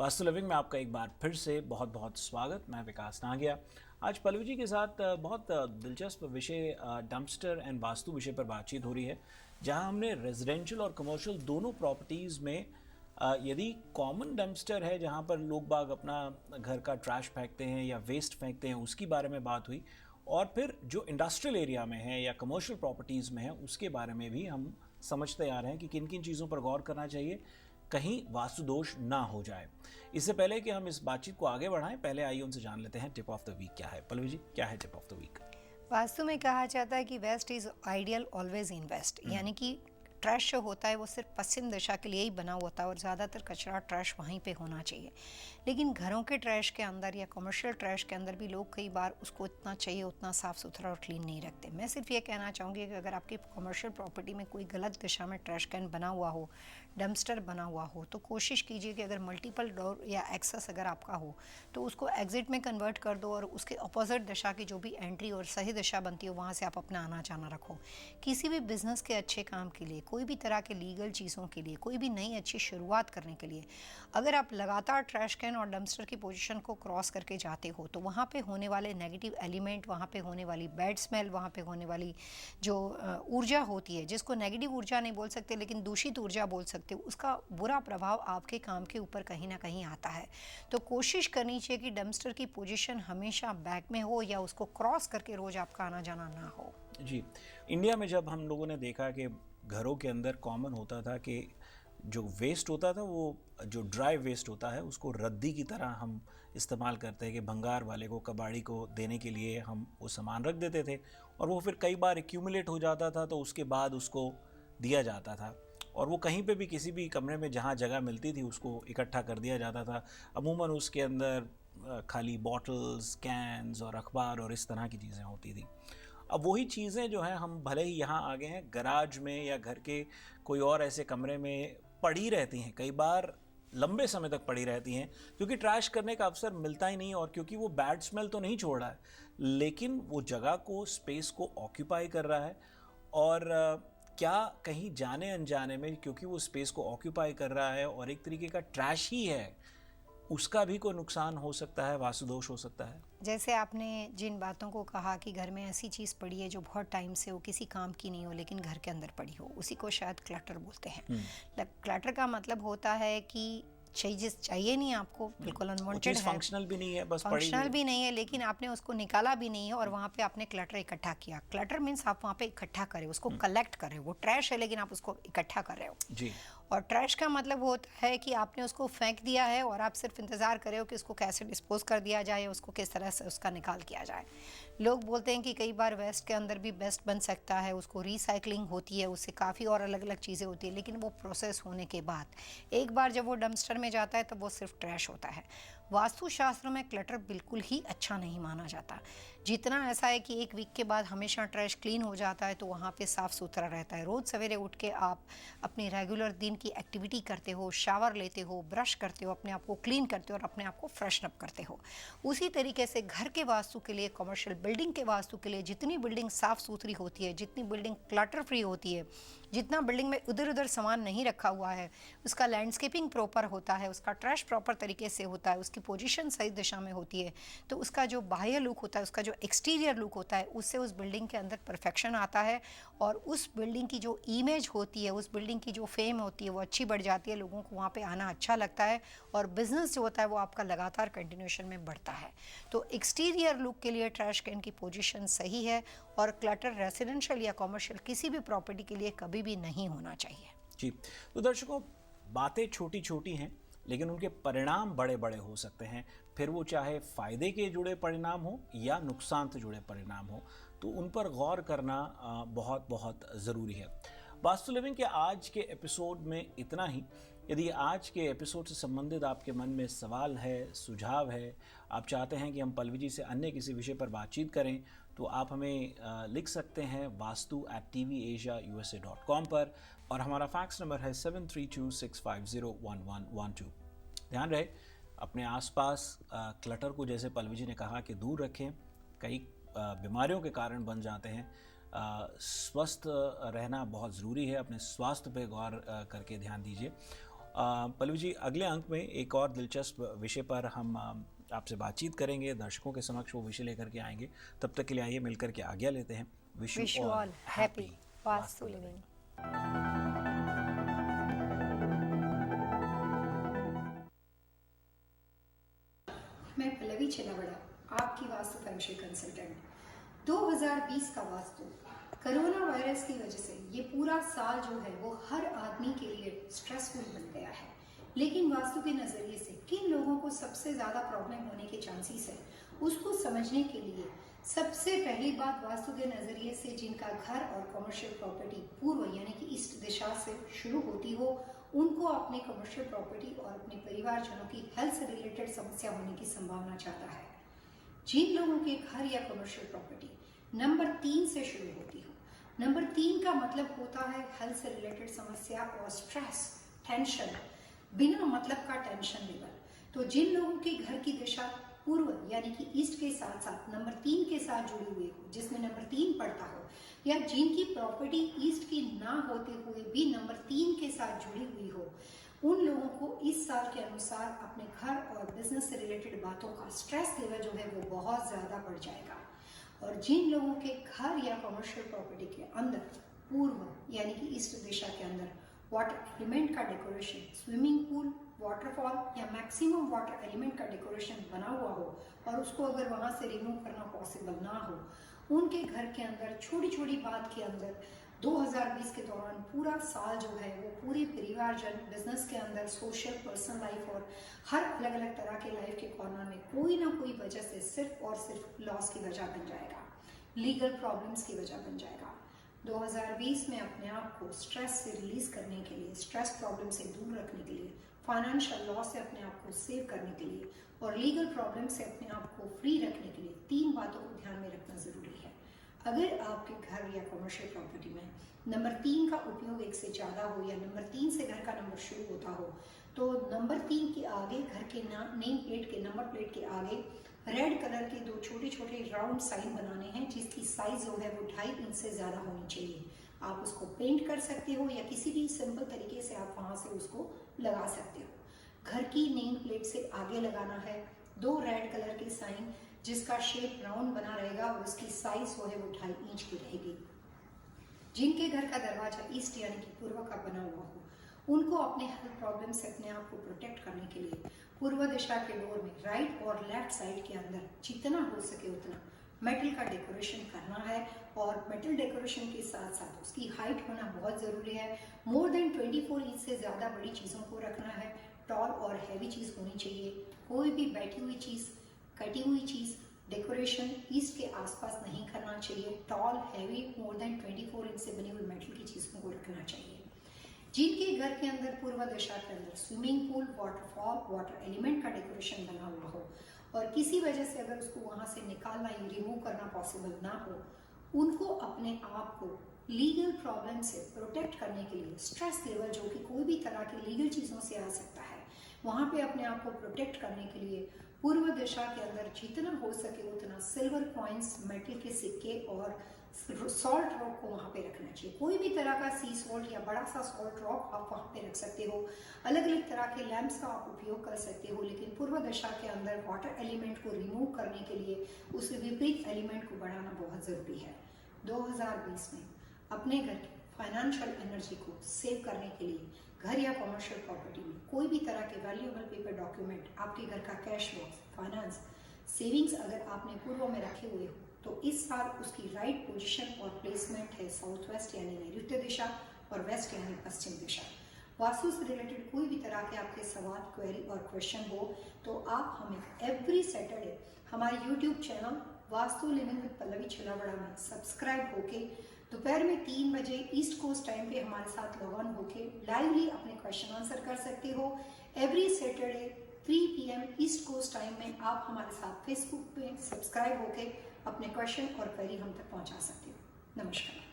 Vastu living में आपका एक बार फिर से बहुत बहुत स्वागत। मैं विकास नागिया। आज पल्लवी जी के साथ बहुत दिलचस्प विषय डंपस्टर एंड वास्तु विषय पर बातचीत हो रही है, जहां हमने रेजिडेंशियल और कमर्शियल दोनों प्रॉपर्टीज़ में यदि कॉमन डंपस्टर है जहां पर लोग बाग अपना घर का ट्रैश फेंकते हैं या वेस्ट फेंकते हैं, उसकी बारे में बात हुई। और फिर जो इंडस्ट्रियल एरिया में है या कमर्शियल प्रॉपर्टीज़ में है, उसके बारे में भी हम समझते आ रहे हैं कि किन किन चीज़ों पर गौर करना चाहिए, कहीं वास्तु दोष ना हो जाए। इससे पहले कि हम इस बातचीत को आगे बढ़ाएं, पहले आइए उनसे जान लेते हैं टिप ऑफ द वीक क्या है। पल्लवी जी, क्या है tip of the week? Vastu में कहा जाता है कि west is ideal always in west, यानी कि ट्रैश जो होता है वो सिर्फ पश्चिम दिशा के लिए ही बना होता है और ज़्यादातर कचरा ट्रैश वहीं पे होना चाहिए। लेकिन घरों के ट्रैश के अंदर या कमर्शियल ट्रैश के अंदर भी लोग कई बार उसको इतना चाहिए उतना साफ़ सुथरा और क्लीन नहीं रखते। मैं सिर्फ ये कहना चाहूँगी कि अगर आपकी कमर्शियल प्रॉपर्टी में कोई गलत दिशा में ट्रैश कैन बना हुआ हो, डम्पस्टर बना हुआ हो, तो कोशिश कीजिए कि अगर मल्टीपल डोर या एक्सेस अगर आपका हो तो उसको एग्जिट में कन्वर्ट कर दो और उसके अपोजिट दिशा की जो भी एंट्री और सही दिशा बनती है वहाँ से आप अपना आना जाना रखो। किसी भी बिजनेस के अच्छे काम के लिए, कोई भी तरह के लीगल चीज़ों के लिए, कोई भी नई अच्छी शुरुआत करने के लिए अगर आप लगातार ट्रैश कैन और डम्पस्टर की पोजीशन को क्रॉस करके जाते हो तो वहाँ पे होने वाले नेगेटिव एलिमेंट, वहाँ पे होने वाली बैड स्मेल, वहाँ पे होने वाली जो ऊर्जा होती है, जिसको नेगेटिव ऊर्जा नहीं बोल सकते लेकिन दूषित ऊर्जा बोल सकते हो, उसका बुरा प्रभाव आपके काम के ऊपर कहीं ना कहीं आता है। तो कोशिश करनी चाहिए कि डम्पस्टर की पोजीशन हमेशा बैक में हो या उसको क्रॉस करके रोज आपका आना जाना ना हो। जी, इंडिया में जब हम लोगों ने देखा कि घरों के अंदर कॉमन होता था कि जो वेस्ट होता था, वो जो ड्राई वेस्ट होता है उसको रद्दी की तरह हम इस्तेमाल करते हैं कि भंगार वाले को, कबाड़ी को देने के लिए हम वो सामान रख देते थे और वो फिर कई बार एक्यूमुलेट हो जाता था, तो उसके बाद उसको दिया जाता था और वो कहीं पे भी किसी भी कमरे में जहाँ जगह मिलती थी उसको इकट्ठा कर दिया जाता था। अमूमन उसके अंदर खाली बॉटल्स, कैन्स और अखबार और इस तरह की चीज़ें होती थी। अब वही चीज़ें जो हैं, हम भले ही यहाँ आ गए हैं, गराज में या घर के कोई और ऐसे कमरे में पड़ी रहती हैं, कई बार लंबे समय तक पड़ी रहती हैं, क्योंकि ट्रैश करने का अवसर मिलता ही नहीं और क्योंकि वो बैड स्मेल तो नहीं छोड़ रहा है लेकिन वो जगह को, स्पेस को ऑक्यूपाई कर रहा है। और क्या कहीं जाने अनजाने में, क्योंकि वो स्पेस को ऑक्यूपाई कर रहा है और एक तरीके का ट्रैश ही है, उसका भी कोई नुकसान हो सकता है, वास्तुदोष हो सकता है। जैसे आपने जिन बातों को कहा कि घर में ऐसी चीज़ पड़ी है जो बहुत टाइम से हो, किसी काम की नहीं हो लेकिन घर के अंदर पड़ी हो, उसी को शायद क्लटर बोलते हैं। क्लटर का मतलब होता है कि चाहिए नहीं आपको, बिल्कुल अनवांटेड है, फंक्शनल भी नहीं है, बस पड़ी फंक्शनल भी नहीं है, लेकिन आपने उसको निकाला भी नहीं है और वहाँ पे आपने क्लटर इकट्ठा किया। क्लटर मीन्स आप वहाँ पे इकट्ठा करें, उसको कलेक्ट कर रहे हो। वो ट्रैश है लेकिन आप उसको इकट्ठा कर रहे हो जी। और ट्रैश का मतलब होता है कि आपने उसको फेंक दिया है और आप सिर्फ इंतज़ार कर रहे हो कि उसको कैसे डिस्पोज कर दिया जाए, उसको किस तरह से उसका निकाल किया जाए। लोग बोलते हैं कि कई बार वेस्ट के अंदर भी बेस्ट बन सकता है, उसको रिसाइकलिंग होती है, उससे काफ़ी और अलग अलग चीज़ें होती है, लेकिन वो प्रोसेस होने के बाद एक बार जब वो डंपस्टर में जाता है तो वो सिर्फ ट्रैश होता है। वास्तुशास्त्र में क्लटर बिल्कुल ही अच्छा नहीं माना जाता। जितना ऐसा है कि एक वीक के बाद हमेशा ट्रैश क्लीन हो जाता है तो वहाँ पे साफ़ सुथरा रहता है। रोज़ सवेरे उठ के आप अपनी रेगुलर दिन की एक्टिविटी करते हो, शावर लेते हो, ब्रश करते हो, अपने आप को क्लीन करते हो और अपने आप को फ्रेशन अप करते हो। उसी तरीके से घर के वास्तु के लिए, कमर्शियल बिल्डिंग के वास्तु के लिए, जितनी बिल्डिंग साफ़ सुथरी होती है, जितनी बिल्डिंग क्लटर फ्री होती है, जितना बिल्डिंग में इधर उधर सामान नहीं रखा हुआ है, उसका लैंडस्केपिंग प्रॉपर होता है, उसका ट्रैश प्रॉपर तरीके से होता है, उसकी पोजीशन सही दिशा में होती है, तो उसका जो बाह्य लुक होता है, उसका जो एक्सटीरियर लुक होता है, उससे उस बिल्डिंग के अंदर परफेक्शन आता है और उस बिल्डिंग की जो इमेज होती है, उस बिल्डिंग की जो फेम होती है वो अच्छी बढ़ जाती है। लोगों को वहाँ पे आना अच्छा लगता है और बिजनेस जो होता है वो आपका लगातार कंटिन्यूएशन में बढ़ता है। तो एक्सटीरियर लुक के लिए ट्रैश कैन की पोजीशन सही है और क्लटर रेसिडेंशियल या कमर्शियल किसी भी प्रॉपर्टी के लिए कभी भी नहीं होना चाहिए। जी, तो दर्शकों, बातें छोटी छोटी हैं लेकिन उनके परिणाम बड़े बड़े हो सकते हैं, फिर वो चाहे फ़ायदे के जुड़े परिणाम हो या नुकसान से जुड़े परिणाम हो, तो उन पर गौर करना बहुत बहुत ज़रूरी है। वास्तु लिविंग के आज के एपिसोड में इतना ही। यदि आज के एपिसोड से संबंधित आपके मन में सवाल है, सुझाव है, आप चाहते हैं कि हम पल्लवी जी से अन्य किसी विषय पर बातचीत करें, तो आप हमें लिख सकते हैं vastu@tvasiausa.com पर और हमारा फैक्स नंबर है 7326501112। ध्यान रहे, अपने आसपास क्लटर को, जैसे पल्लवी जी ने कहा, कि दूर रखें। कई बीमारियों के कारण बन जाते हैं। स्वस्थ रहना बहुत ज़रूरी है, अपने स्वास्थ्य पे गौर करके ध्यान दीजिए पल्लवी जी, अगले अंक में एक और दिलचस्प विषय पर हम आपसे बातचीत करेंगे, दर्शकों के समक्ष वो विषय लेकर के आएंगे। तब तक के लिए आइए मिलकर के आज्ञा लेते हैं। Wish wish you you all all happy vastu living. Living. मैं पल्लवी छिलावड़ा, आपकी वास्तु फंक्शन कंसल्टेंट। 2020 का वास्तु कोरोना वायरस की वजह से ये पूरा साल जो है वो हर आदमी के लिए स्ट्रेसफुल बन गया है। लेकिन वास्तु के नज़रिए से किन लोगों को सबसे ज़्यादा प्रॉब्लम होने के चांसेस है, उसको समझने के लिए सबसे पहली बात वास्तु के नज़रिए से जिनका घर और कमर्शियल प्रॉपर्टी पूर्व यानी कि ईस्ट दिशा से शुरू होती हो, उनको अपने कमर्शियल प्रॉपर्टी और अपने परिवारजनों की हेल्थ से रिलेटेड समस्या होने की संभावना ज़्यादा है। जिन लोगों के घर या कमर्शियल प्रॉपर्टी नंबर 3 से शुरू होती हो, नंबर 3 का मतलब होता है हेल्थ से रिलेटेड समस्या और स्ट्रेस, टेंशन, बिना मतलब का टेंशन लेवल। तो जिन लोगों के घर की दिशा पूर्व यानी कि ईस्ट के साथ साथ नंबर 3 के साथ जुड़ी हुई हो, जिसमें नंबर 3 पड़ता हो, या जिनकी प्रॉपर्टी ईस्ट की ना होते हुए भी नंबर 3 के साथ जुड़ी हुई हो, उन लोगों को इस साल के अनुसार अपने घर और बिजनेस से रिलेटेड बातों का स्ट्रेस लेवल जो है वो बहुत ज़्यादा बढ़ जाएगा। और जिन लोगों के घर या कमर्शियल प्रॉपर्टी के अंदर पूर्व यानी कि ईस्ट दिशा के अंदर वाटर एलिमेंट का डेकोरेशन, स्विमिंग पूल, वाटरफॉल या मैक्सिमम वाटर एलिमेंट का डेकोरेशन बना हुआ हो और उसको अगर वहाँ से रिमूव करना पॉसिबल ना हो, उनके घर के अंदर छोटी छोटी बात के अंदर 2020 के दौरान पूरा साल जो है वो पूरे परिवारजन, बिजनेस के अंदर, सोशल, पर्सनल लाइफ और हर अलग अलग तरह के लाइफ के कॉर्नर में कोई ना कोई वजह से सिर्फ और सिर्फ लॉस की वजह बन जाएगा, लीगल प्रॉब्लम्स की वजह बन जाएगा। 2020 में अपने आप को स्ट्रेस से रिलीज करने के लिए, स्ट्रेस प्रॉब्लम से दूर रखने के लिए, फाइनेंशियल लॉस से अपने आप को सेव करने के लिए और लीगल प्रॉब्लम से अपने आप को फ्री रखने के लिए 3 बातों को ध्यान में रखना जरूरी है। अगर आपके घर या कमर्शियल प्रॉपर्टी में नंबर 3 का उपयोग 1 से ज़्यादा हो या नंबर 3 से घर का नंबर शुरू होता हो, तो नंबर 3 के आगे घर के नेम प्लेट के नंबर प्लेट के आगे रेड कलर के 2 छोटे छोटे राउंड साइन बनाने हैं जिसकी साइज जो है वो 2.5 इंच से ज़्यादा होनी चाहिए। आप उसको पेंट कर सकते हो या किसी भी सिंपल तरीके से आप वहाँ से उसको लगा सकते हो। घर की नेम प्लेट से आगे लगाना है 2 रेड कलर के साइन जिसका शेप राउंड बना रहेगा और उसकी साइज जो है वो 2.5 इंच की रहेगी। जिनके घर का दरवाजा ईस्ट यानी कि पूर्व का बना हुआ हो, उनको अपने हेल्थ प्रॉब्लम से अपने आप को प्रोटेक्ट करने के लिए पूर्व दिशा के डोर में राइट और लेफ्ट साइड के अंदर जितना हो सके उतना मेटल का डेकोरेशन करना है। और मेटल डेकोरेशन के साथ साथ उसकी हाइट होना बहुत ज़रूरी है। मोर देन 24 इंच से ज़्यादा बड़ी चीज़ों को रखना है। टॉल और हैवी चीज़ होनी चाहिए। कोई भी बैठी हुई चीज़, कटी हुई चीज़, डेकोरेशन ईस्ट के आसपास नहीं करना चाहिए। Tall, heavy, more than 24 inch से बनी हुई मेटल की चीज़ों को रखना चाहिए। जिनके घर के अंदर पूर्व दिशा के अंदर swimming pool, waterfall, water element का डेकोरेशन बना हुआ हो और किसी वजह से अगर उसको वहाँ से निकालना या रिमूव करना पॉसिबल ना हो, उनको अपने आप को लीगल प्रॉब्लम से प्रोटेक्ट करने के लिए स्ट्रेस लेवल जो कि कोई भी तरह की लीगल चीज़ों से आ सकता है, वहाँ पे अपने आप को प्रोटेक्ट करने के लिए पूर्व दिशा के अंदर जितना हो सके उतना सिल्वर कॉइन्स, मेटल के सिक्के और सॉल्ट रॉक को वहाँ पे रखना चाहिए। कोई भी तरह का सी सॉल्ट या बड़ा सा सॉल्ट रॉक आप वहाँ पे रख सकते हो। अलग अलग तरह के लैंप्स का आप उपयोग कर सकते हो, लेकिन पूर्व दिशा के अंदर वाटर एलिमेंट को रिमूव करने के लिए उस विपरीत एलिमेंट को बढ़ाना बहुत ज़रूरी है। 2020 में अपने घर की फाइनेंशियल एनर्जी को सेव करने के लिए घर या कमर्शियल प्रॉपर्टी में कोई भी तरह के वैल्यूएबल पेपर डॉक्यूमेंट, आपके घर का कैश बॉक्स, फाइनेंस, सेविंग्स अगर आपने पूर्व में रखे हुए हो तो इस साल उसकी राइट पोजीशन और प्लेसमेंट है साउथ वेस्ट यानी नैऋत्य दिशा और वेस्ट यानी पश्चिम दिशा। वास्तु से रिलेटेड कोई भी तरह के आपके सवाल, क्वेरी और क्वेश्चन हो तो आप हमें एवरी सैटरडे हमारे YouTube channel Vastu living with Pallavi Chhilawara में सब्सक्राइब होके दोपहर में 3 बजे ईस्ट कोस्ट टाइम पे हमारे साथ लॉग ऑन होके लाइवली अपने क्वेश्चन आंसर कर सकते हो। Every Saturday 3 PM East Coast time में आप हमारे साथ फेसबुक पे सब्सक्राइब होके अपने क्वेश्चन और क्वेरी हम तक पहुंचा सकते हो। नमस्कार।